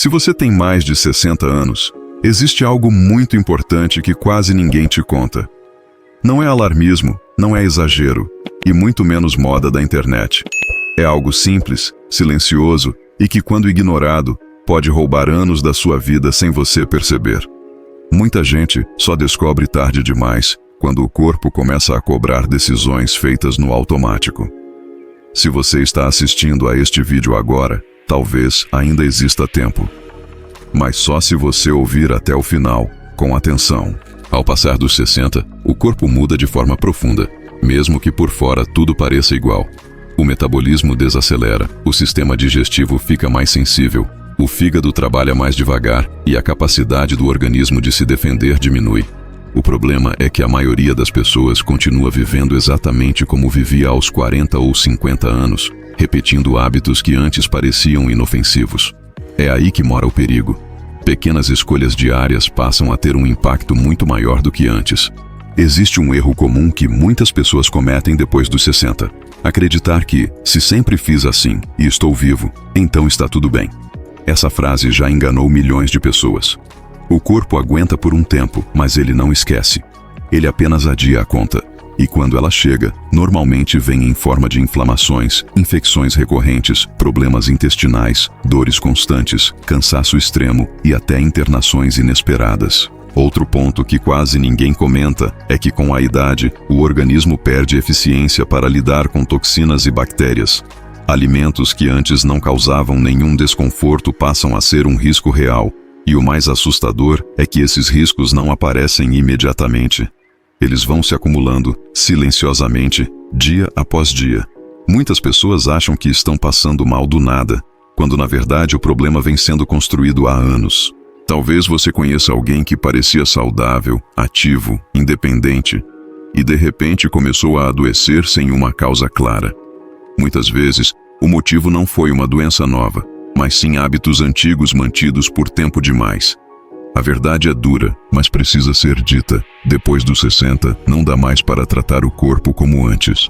Se você tem mais de 60 anos, existe algo muito importante que quase ninguém te conta. Não é alarmismo, não é exagero, e muito menos moda da internet. É algo simples, silencioso e que, quando ignorado, pode roubar anos da sua vida sem você perceber. Muita gente só descobre tarde demais, quando o corpo começa a cobrar decisões feitas no automático. Se você está assistindo a este vídeo agora, talvez ainda exista tempo. Mas só se você ouvir até o final, com atenção. Ao passar dos 60, o corpo muda de forma profunda, mesmo que por fora tudo pareça igual. O metabolismo desacelera, o sistema digestivo fica mais sensível, o fígado trabalha mais devagar e a capacidade do organismo de se defender diminui. O problema é que a maioria das pessoas continua vivendo exatamente como vivia aos 40 ou 50 anos, repetindo hábitos que antes pareciam inofensivos. É aí que mora o perigo. Pequenas escolhas diárias passam a ter um impacto muito maior do que antes. Existe um erro comum que muitas pessoas cometem depois dos 60. Acreditar que, se sempre fiz assim e estou vivo, então está tudo bem. Essa frase já enganou milhões de pessoas. O corpo aguenta por um tempo, mas ele não esquece. Ele apenas adia a conta. E quando ela chega, normalmente vem em forma de inflamações, infecções recorrentes, problemas intestinais, dores constantes, cansaço extremo e até internações inesperadas. Outro ponto que quase ninguém comenta é que, com a idade, o organismo perde eficiência para lidar com toxinas e bactérias. Alimentos que antes não causavam nenhum desconforto passam a ser um risco real. E o mais assustador é que esses riscos não aparecem imediatamente. Eles vão se acumulando, silenciosamente, dia após dia. Muitas pessoas acham que estão passando mal do nada, quando na verdade o problema vem sendo construído há anos. Talvez você conheça alguém que parecia saudável, ativo, independente, e de repente começou a adoecer sem uma causa clara. Muitas vezes, o motivo não foi uma doença nova, mas sim hábitos antigos mantidos por tempo demais. A verdade é dura, mas precisa ser dita. Depois dos 60, não dá mais para tratar o corpo como antes.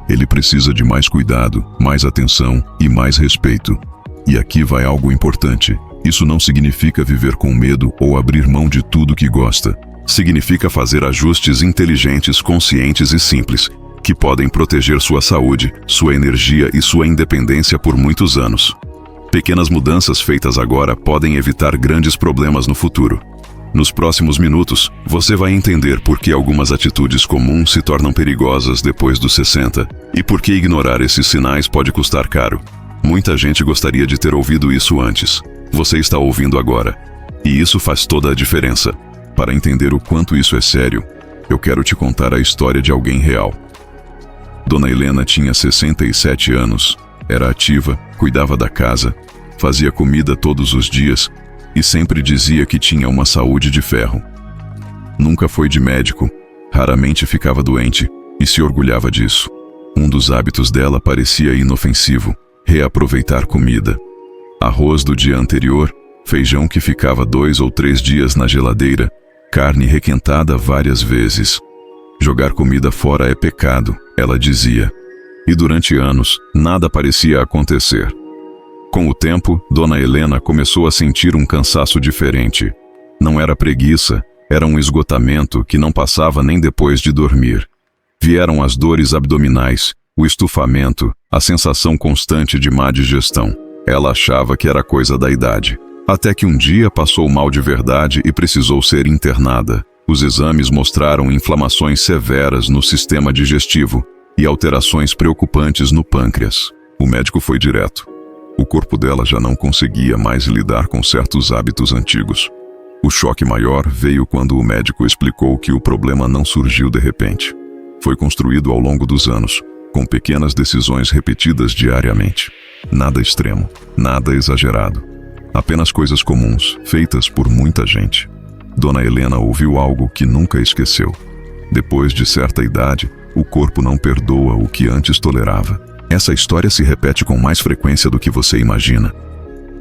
Ele precisa de mais cuidado, mais atenção e mais respeito. E aqui vai algo importante. Isso não significa viver com medo ou abrir mão de tudo que gosta. Significa fazer ajustes inteligentes, conscientes e simples, que podem proteger sua saúde, sua energia e sua independência por muitos anos. Pequenas mudanças feitas agora podem evitar grandes problemas no futuro. Nos próximos minutos, você vai entender por que algumas atitudes comuns se tornam perigosas depois dos 60 e por que ignorar esses sinais pode custar caro. Muita gente gostaria de ter ouvido isso antes. Você está ouvindo agora. E isso faz toda a diferença. Para entender o quanto isso é sério, eu quero te contar a história de alguém real. Dona Helena tinha 67 anos. Era ativa, cuidava da casa, fazia comida todos os dias e sempre dizia que tinha uma saúde de ferro. Nunca foi de médico, raramente ficava doente e se orgulhava disso. Um dos hábitos dela parecia inofensivo: reaproveitar comida. Arroz do dia anterior, feijão que ficava 2 ou 3 dias na geladeira, carne requentada várias vezes. Jogar comida fora é pecado, ela dizia. E durante anos, nada parecia acontecer. Com o tempo, Dona Helena começou a sentir um cansaço diferente. Não era preguiça, era um esgotamento que não passava nem depois de dormir. Vieram as dores abdominais, o estufamento, a sensação constante de má digestão. Ela achava que era coisa da idade. Até que um dia passou mal de verdade e precisou ser internada. Os exames mostraram inflamações severas no sistema digestivo e alterações preocupantes no pâncreas. O médico foi direto. O corpo dela já não conseguia mais lidar com certos hábitos antigos. O choque maior veio quando o médico explicou que o problema não surgiu de repente. Foi construído ao longo dos anos, com pequenas decisões repetidas diariamente. Nada extremo, nada exagerado. Apenas coisas comuns, feitas por muita gente. Dona Helena ouviu algo que nunca esqueceu. Depois de certa idade, o corpo não perdoa o que antes tolerava. Essa história se repete com mais frequência do que você imagina.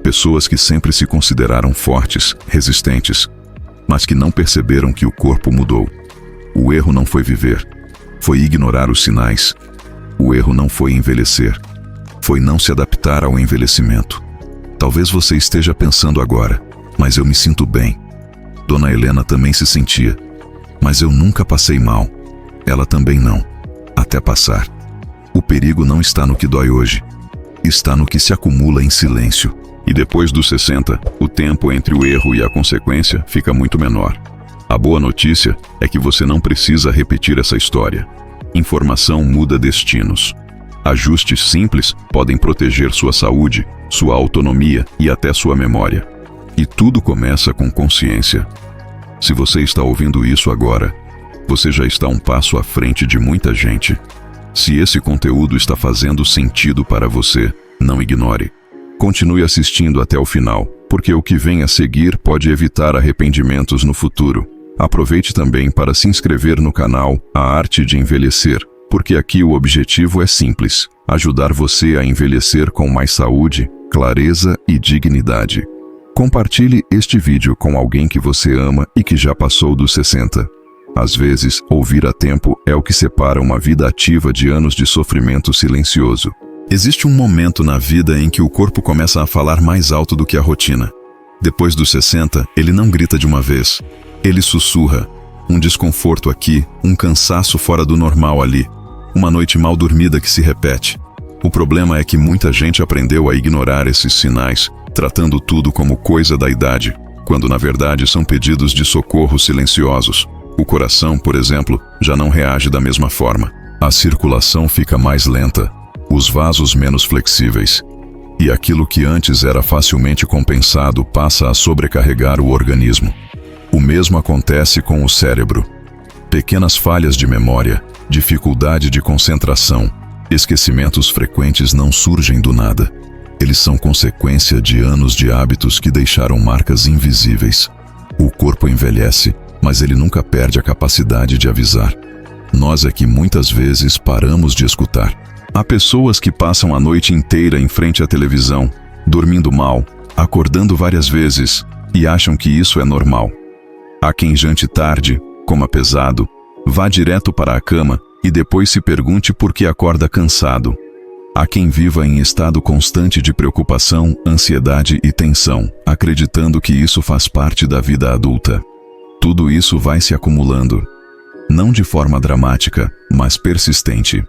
Pessoas que sempre se consideraram fortes, resistentes, mas que não perceberam que o corpo mudou. O erro não foi viver, foi ignorar os sinais. O erro não foi envelhecer, foi não se adaptar ao envelhecimento. Talvez você esteja pensando agora, mas eu me sinto bem. Dona Helena também se sentia, mas eu nunca passei mal. Ela também não, até passar. O perigo não está no que dói hoje, está no que se acumula em silêncio. E depois dos 60, o tempo entre o erro e a consequência fica muito menor. A boa notícia é que você não precisa repetir essa história. Informação muda destinos. Ajustes simples podem proteger sua saúde, sua autonomia e até sua memória. E tudo começa com consciência. Se você está ouvindo isso agora, você já está um passo à frente de muita gente. Se esse conteúdo está fazendo sentido para você, não ignore. Continue assistindo até o final, porque o que vem a seguir pode evitar arrependimentos no futuro. Aproveite também para se inscrever no canal A Arte de Envelhecer, porque aqui o objetivo é simples: ajudar você a envelhecer com mais saúde, clareza e dignidade. Compartilhe este vídeo com alguém que você ama e que já passou dos 60. Às vezes, ouvir a tempo é o que separa uma vida ativa de anos de sofrimento silencioso. Existe um momento na vida em que o corpo começa a falar mais alto do que a rotina. Depois dos 60, ele não grita de uma vez. Ele sussurra. Um desconforto aqui, um cansaço fora do normal ali. Uma noite mal dormida que se repete. O problema é que muita gente aprendeu a ignorar esses sinais, tratando tudo como coisa da idade, quando na verdade são pedidos de socorro silenciosos. O coração, por exemplo, já não reage da mesma forma. A circulação fica mais lenta, os vasos menos flexíveis. E aquilo que antes era facilmente compensado passa a sobrecarregar o organismo. O mesmo acontece com o cérebro. Pequenas falhas de memória, dificuldade de concentração, esquecimentos frequentes não surgem do nada. Eles são consequência de anos de hábitos que deixaram marcas invisíveis. O corpo envelhece, mas ele nunca perde a capacidade de avisar. Nós é que muitas vezes paramos de escutar. Há pessoas que passam a noite inteira em frente à televisão, dormindo mal, acordando várias vezes, e acham que isso é normal. Há quem jante tarde, coma pesado, vá direto para a cama e depois se pergunte por que acorda cansado. Há quem viva em estado constante de preocupação, ansiedade e tensão, acreditando que isso faz parte da vida adulta. Tudo isso vai se acumulando, não de forma dramática, mas persistente.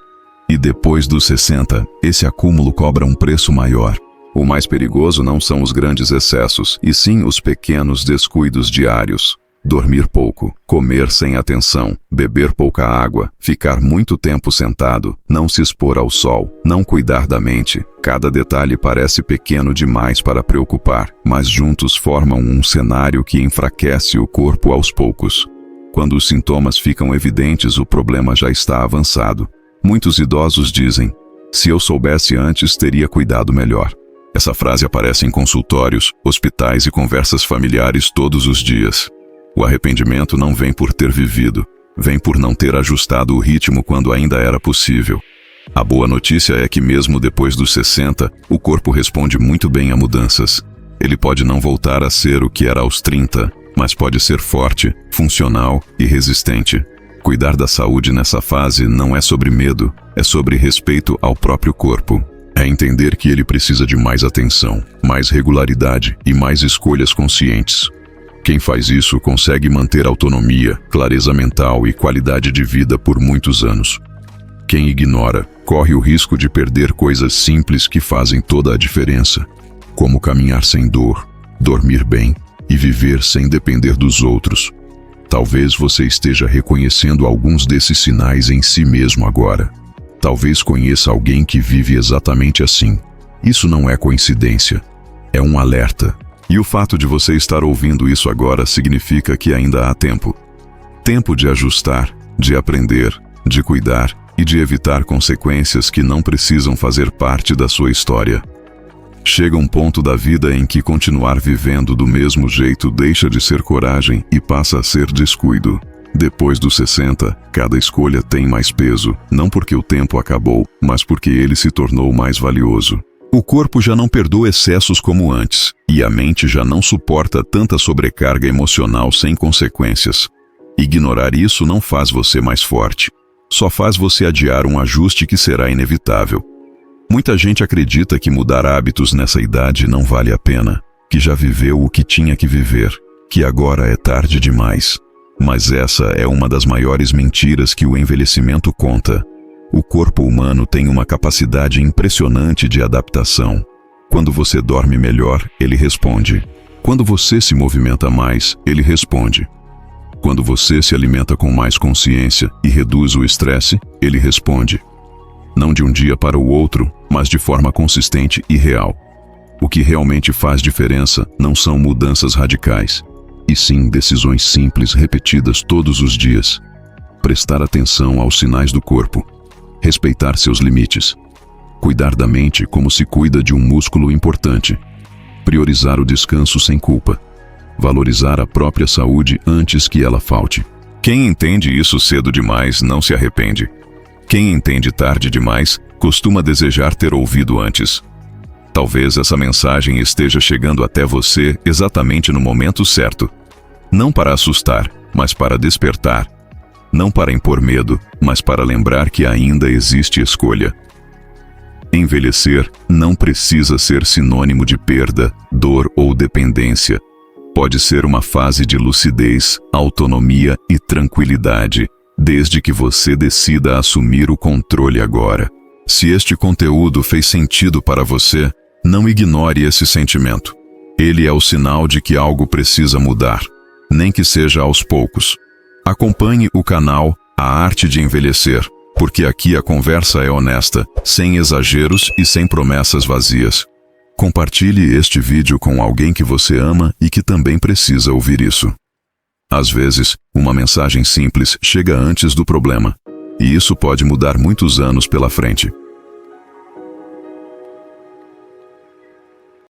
E depois dos 60, esse acúmulo cobra um preço maior. O mais perigoso não são os grandes excessos, e sim os pequenos descuidos diários. Dormir pouco, comer sem atenção, beber pouca água, ficar muito tempo sentado, não se expor ao sol, não cuidar da mente. Cada detalhe parece pequeno demais para preocupar, mas juntos formam um cenário que enfraquece o corpo aos poucos. Quando os sintomas ficam evidentes, o problema já está avançado. Muitos idosos dizem: "Se eu soubesse antes, teria cuidado melhor." Essa frase aparece em consultórios, hospitais e conversas familiares todos os dias. O arrependimento não vem por ter vivido, vem por não ter ajustado o ritmo quando ainda era possível. A boa notícia é que mesmo depois dos 60, o corpo responde muito bem a mudanças. Ele pode não voltar a ser o que era aos 30, mas pode ser forte, funcional e resistente. Cuidar da saúde nessa fase não é sobre medo, é sobre respeito ao próprio corpo. É entender que ele precisa de mais atenção, mais regularidade e mais escolhas conscientes. Quem faz isso consegue manter autonomia, clareza mental e qualidade de vida por muitos anos. Quem ignora, corre o risco de perder coisas simples que fazem toda a diferença, como caminhar sem dor, dormir bem e viver sem depender dos outros. Talvez você esteja reconhecendo alguns desses sinais em si mesmo agora. Talvez conheça alguém que vive exatamente assim. Isso não é coincidência, é um alerta. E o fato de você estar ouvindo isso agora significa que ainda há tempo. Tempo de ajustar, de aprender, de cuidar e de evitar consequências que não precisam fazer parte da sua história. Chega um ponto da vida em que continuar vivendo do mesmo jeito deixa de ser coragem e passa a ser descuido. Depois dos 60, cada escolha tem mais peso, não porque o tempo acabou, mas porque ele se tornou mais valioso. O corpo já não perdoa excessos como antes, e a mente já não suporta tanta sobrecarga emocional sem consequências. Ignorar isso não faz você mais forte, só faz você adiar um ajuste que será inevitável. Muita gente acredita que mudar hábitos nessa idade não vale a pena, que já viveu o que tinha que viver, que agora é tarde demais. Mas essa é uma das maiores mentiras que o envelhecimento conta. O corpo humano tem uma capacidade impressionante de adaptação. Quando você dorme melhor, ele responde. Quando você se movimenta mais, ele responde. Quando você se alimenta com mais consciência e reduz o estresse, ele responde. Não de um dia para o outro, mas de forma consistente e real. O que realmente faz diferença não são mudanças radicais, e sim decisões simples repetidas todos os dias. Prestar atenção aos sinais do corpo, respeitar seus limites, cuidar da mente como se cuida de um músculo importante, priorizar o descanso sem culpa, valorizar a própria saúde antes que ela falte. Quem entende isso cedo demais não se arrepende. Quem entende tarde demais costuma desejar ter ouvido antes. Talvez essa mensagem esteja chegando até você exatamente no momento certo. Não para assustar, mas para despertar. Não para impor medo, mas para lembrar que ainda existe escolha. Envelhecer não precisa ser sinônimo de perda, dor ou dependência. Pode ser uma fase de lucidez, autonomia e tranquilidade, desde que você decida assumir o controle agora. Se este conteúdo fez sentido para você, não ignore esse sentimento. Ele é o sinal de que algo precisa mudar, nem que seja aos poucos. Acompanhe o canal A Arte de Envelhecer, porque aqui a conversa é honesta, sem exageros e sem promessas vazias. Compartilhe este vídeo com alguém que você ama e que também precisa ouvir isso. Às vezes, uma mensagem simples chega antes do problema, e isso pode mudar muitos anos pela frente.